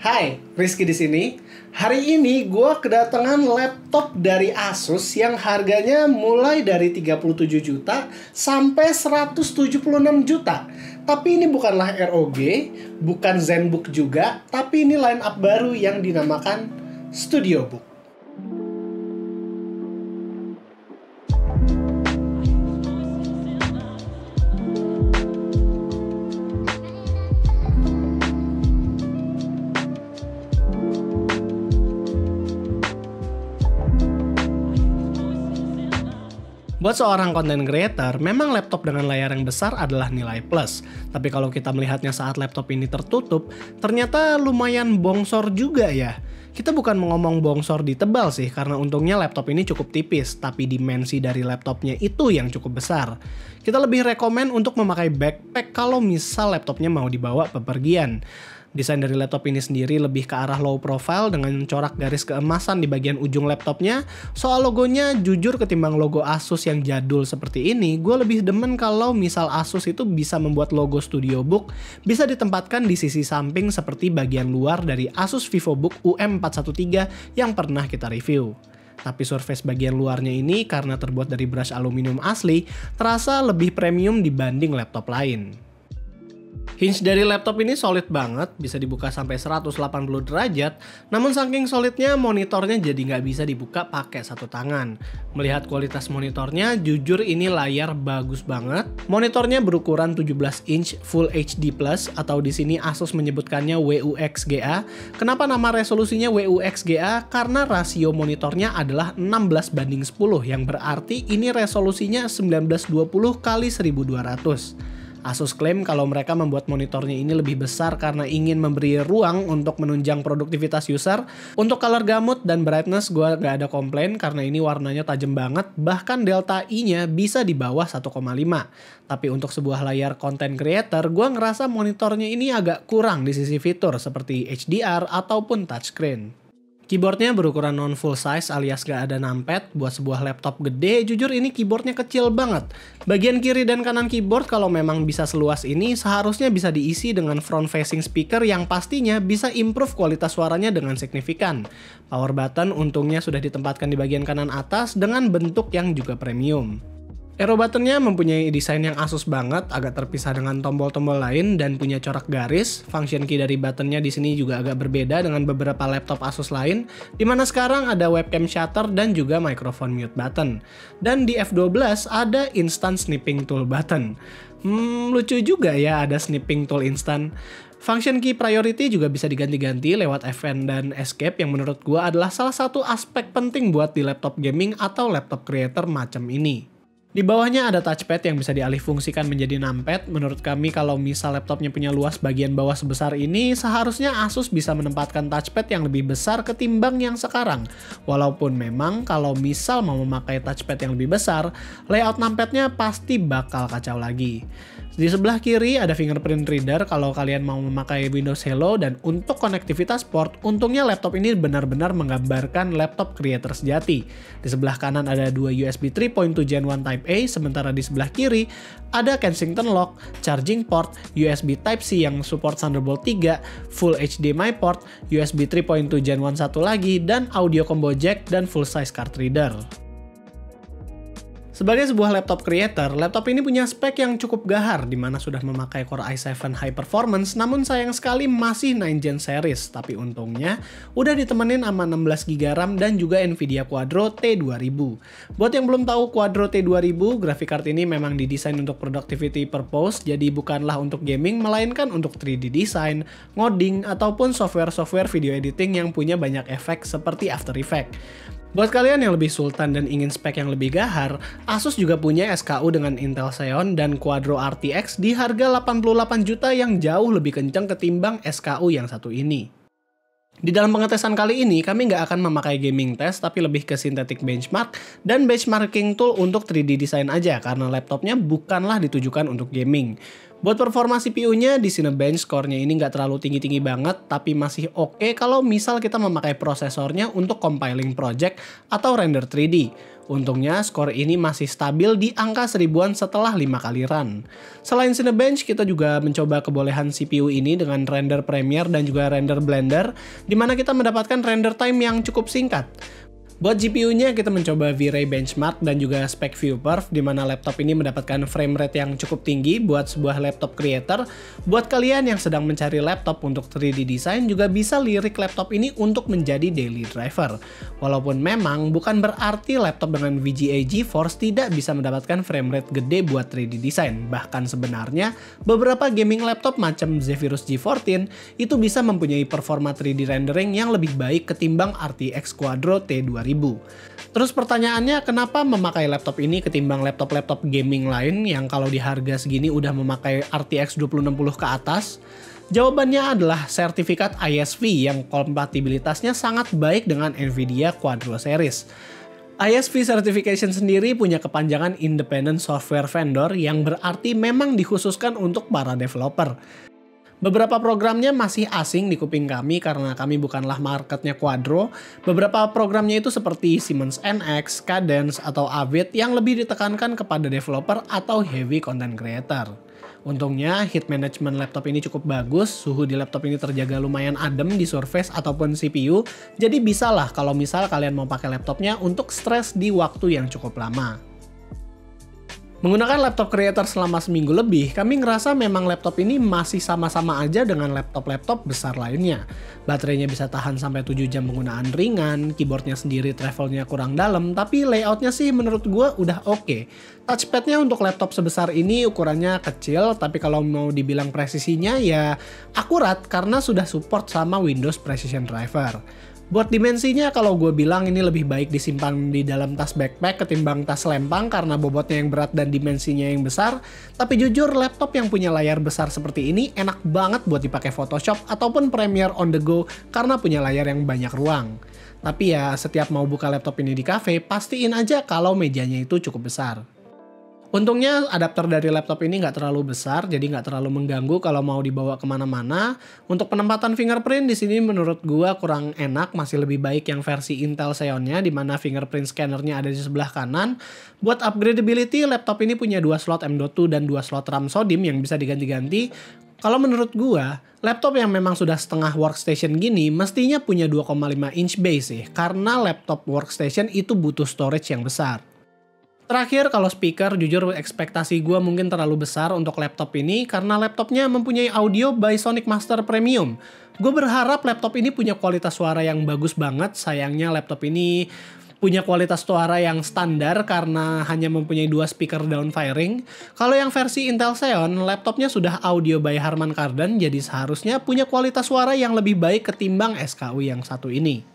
Hai, Rizky di sini. Hari ini gue kedatangan laptop dari Asus yang harganya mulai dari 37 juta sampai 176 juta. Tapi ini bukanlah ROG, bukan ZenBook juga, tapi ini line up baru yang dinamakan StudioBook. Buat seorang content creator, memang laptop dengan layar yang besar adalah nilai plus. Tapi kalau kita melihatnya saat laptop ini tertutup, ternyata lumayan bongsor juga ya. Kita bukan ngomong bongsor di tebal sih, karena untungnya laptop ini cukup tipis, tapi dimensi dari laptopnya itu yang cukup besar. Kita lebih rekomen untuk memakai backpack kalau misal laptopnya mau dibawa bepergian. Desain dari laptop ini sendiri lebih ke arah low profile dengan corak garis keemasan di bagian ujung laptopnya. Soal logonya, jujur ketimbang logo Asus yang jadul seperti ini, gue lebih demen kalau misal Asus itu bisa membuat logo StudioBook bisa ditempatkan di sisi samping seperti bagian luar dari Asus VivoBook UM413 yang pernah kita review. Tapi surface bagian luarnya ini karena terbuat dari brush aluminium asli, terasa lebih premium dibanding laptop lain. Hinge dari laptop ini solid banget, bisa dibuka sampai 180 derajat, namun saking solidnya monitornya jadi nggak bisa dibuka pakai satu tangan. Melihat kualitas monitornya, jujur ini layar bagus banget. Monitornya berukuran 17 inch Full HD+, atau di sini Asus menyebutkannya WUXGA. Kenapa nama resolusinya WUXGA? Karena rasio monitornya adalah 16:10, yang berarti ini resolusinya 1920x1200. Asus klaim kalau mereka membuat monitornya ini lebih besar karena ingin memberi ruang untuk menunjang produktivitas user. Untuk color gamut dan brightness gue gak ada komplain karena ini warnanya tajam banget, bahkan delta I-nya bisa di bawah 1,5. Tapi untuk sebuah layar content creator, gue ngerasa monitornya ini agak kurang di sisi fitur seperti HDR ataupun touchscreen. Keyboardnya berukuran non full size alias gak ada numpad. Buat sebuah laptop gede, jujur ini keyboardnya kecil banget. Bagian kiri dan kanan keyboard kalau memang bisa seluas ini, seharusnya bisa diisi dengan front facing speaker yang pastinya bisa improve kualitas suaranya dengan signifikan. Power button untungnya sudah ditempatkan di bagian kanan atas dengan bentuk yang juga premium. Arrow buttonnya mempunyai desain yang Asus banget, agak terpisah dengan tombol-tombol lain dan punya corak garis. Function key dari buttonnya di sini juga agak berbeda dengan beberapa laptop Asus lain, dimana sekarang ada webcam shutter dan juga microphone mute button. Dan di F12 ada instant snipping tool button. Lucu juga ya ada snipping tool instant. Function key priority juga bisa diganti-ganti lewat Fn dan escape yang menurut gua adalah salah satu aspek penting buat di laptop gaming atau laptop creator macam ini. Di bawahnya ada touchpad yang bisa dialihfungsikan menjadi numpad. Menurut kami kalau misal laptopnya punya luas bagian bawah sebesar ini, seharusnya Asus bisa menempatkan touchpad yang lebih besar ketimbang yang sekarang. Walaupun memang kalau misal mau memakai touchpad yang lebih besar, layout numpadnya pasti bakal kacau lagi. Di sebelah kiri ada fingerprint reader kalau kalian mau memakai Windows Hello, dan untuk konektivitas port, untungnya laptop ini benar-benar menggambarkan laptop creator sejati. Di sebelah kanan ada dua USB 3.2 Gen 1 Type A, sementara di sebelah kiri ada Kensington lock, charging port, USB Type-C yang support Thunderbolt 3, Full HDMI port, USB 3.2 Gen 1 satu lagi, dan audio combo jack dan full size card reader. Sebagai sebuah laptop creator, laptop ini punya spek yang cukup gahar di mana sudah memakai Core i7 High Performance, namun sayang sekali masih 9 Gen series. Tapi untungnya udah ditemenin sama 16GB RAM dan juga Nvidia Quadro T2000. Buat yang belum tahu Quadro T2000, graphic card ini memang didesain untuk productivity purpose, jadi bukanlah untuk gaming melainkan untuk 3D design, ngoding, ataupun software-software video editing yang punya banyak efek seperti After Effects. Buat kalian yang lebih sultan dan ingin spek yang lebih gahar, Asus juga punya SKU dengan Intel Xeon dan Quadro RTX di harga 88 juta yang jauh lebih kencang ketimbang SKU yang satu ini. Di dalam pengetesan kali ini, kami nggak akan memakai gaming test, tapi lebih ke synthetic benchmark dan benchmarking tool untuk 3D design aja, karena laptopnya bukanlah ditujukan untuk gaming. Buat performa CPU-nya di Cinebench skornya ini nggak terlalu tinggi-tinggi banget, tapi masih oke kalau misal kita memakai prosesornya untuk compiling project atau render 3D. Untungnya skor ini masih stabil di angka 1000-an setelah 5 kali run. Selain Cinebench, kita juga mencoba kebolehan CPU ini dengan render Premiere dan juga render Blender, di mana kita mendapatkan render time yang cukup singkat. Buat GPU-nya kita mencoba V-Ray Benchmark dan juga spek ViewPerf, di mana laptop ini mendapatkan frame rate yang cukup tinggi buat sebuah laptop creator. Buat kalian yang sedang mencari laptop untuk 3D design juga bisa lirik laptop ini untuk menjadi daily driver. Walaupun memang bukan berarti laptop dengan VGA GeForce tidak bisa mendapatkan frame rate gede buat 3D design. Bahkan sebenarnya beberapa gaming laptop macam Zephyrus G14 itu bisa mempunyai performa 3D rendering yang lebih baik ketimbang RTX Quadro T2000. Terus pertanyaannya, kenapa memakai laptop ini ketimbang laptop-laptop gaming lain yang kalau di harga segini udah memakai RTX 2060 ke atas? Jawabannya adalah sertifikat ISV yang kompatibilitasnya sangat baik dengan Nvidia Quadro Series. ISV certification sendiri punya kepanjangan Independent Software Vendor yang berarti memang dikhususkan untuk para developer. Beberapa programnya masih asing di kuping kami karena kami bukanlah marketnya Quadro. Beberapa programnya itu seperti Siemens NX, Cadence, atau Avid yang lebih ditekankan kepada developer atau heavy content creator. Untungnya heat management laptop ini cukup bagus, suhu di laptop ini terjaga lumayan adem di surface ataupun CPU, jadi bisalah kalau misal kalian mau pakai laptopnya untuk stres di waktu yang cukup lama. Menggunakan laptop creator selama seminggu lebih, kami ngerasa memang laptop ini masih sama-sama aja dengan laptop-laptop besar lainnya. Baterainya bisa tahan sampai 7 jam penggunaan ringan, keyboardnya sendiri travelnya kurang dalam, tapi layoutnya sih menurut gue udah oke. Touchpadnya untuk laptop sebesar ini ukurannya kecil, tapi kalau mau dibilang presisinya ya akurat karena sudah support sama Windows Precision Driver. Buat dimensinya kalau gue bilang ini lebih baik disimpan di dalam tas backpack ketimbang tas lempang karena bobotnya yang berat dan dimensinya yang besar. Tapi jujur laptop yang punya layar besar seperti ini enak banget buat dipakai Photoshop ataupun Premiere on the go karena punya layar yang banyak ruang. Tapi ya setiap mau buka laptop ini di cafe pastiin aja kalau mejanya itu cukup besar. Untungnya adapter dari laptop ini nggak terlalu besar, jadi nggak terlalu mengganggu kalau mau dibawa kemana-mana. Untuk penempatan fingerprint di sini menurut gua kurang enak, masih lebih baik yang versi Intel Xeon-nya, di mana fingerprint scannernya ada di sebelah kanan. Buat upgradability, laptop ini punya 2 slot M.2 dan 2 slot RAM SODIMM yang bisa diganti-ganti. Kalau menurut gua, laptop yang memang sudah setengah workstation gini mestinya punya 2,5 inch base sih, karena laptop workstation itu butuh storage yang besar. Terakhir, kalau speaker, jujur ekspektasi gue mungkin terlalu besar untuk laptop ini karena laptopnya mempunyai audio by Sonic Master Premium. Gue berharap laptop ini punya kualitas suara yang bagus banget, sayangnya laptop ini punya kualitas suara yang standar karena hanya mempunyai 2 speaker downfiring. Kalau yang versi Intel Xeon, laptopnya sudah audio by Harman Kardon, jadi seharusnya punya kualitas suara yang lebih baik ketimbang SKU yang satu ini.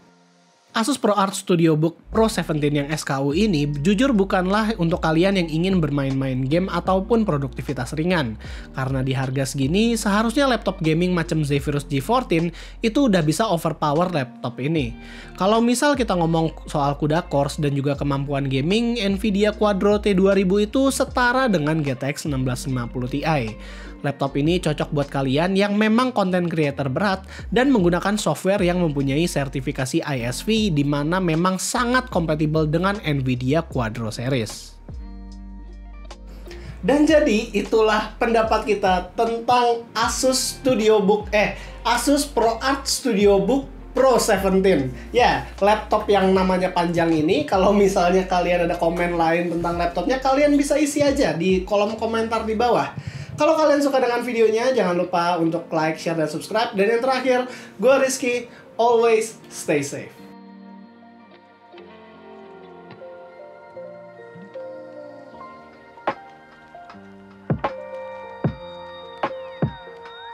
Asus ProArt StudioBook Pro 17 yang SKU ini jujur bukanlah untuk kalian yang ingin bermain-main game ataupun produktivitas ringan. Karena di harga segini, seharusnya laptop gaming macam Zephyrus G14 itu udah bisa overpower laptop ini. Kalau misal kita ngomong soal CUDA cores dan juga kemampuan gaming, Nvidia Quadro T2000 itu setara dengan GTX 1650 Ti. Laptop ini cocok buat kalian yang memang content creator berat dan menggunakan software yang mempunyai sertifikasi ISV di mana memang sangat kompatibel dengan Nvidia Quadro Series. Dan jadi itulah pendapat kita tentang Asus ProArt StudioBook Pro 17. Ya, laptop yang namanya panjang ini, kalau misalnya kalian ada komen lain tentang laptopnya, kalian bisa isi aja di kolom komentar di bawah. Kalau kalian suka dengan videonya, jangan lupa untuk like, share, dan subscribe. Dan yang terakhir, gue Rizky, always stay safe.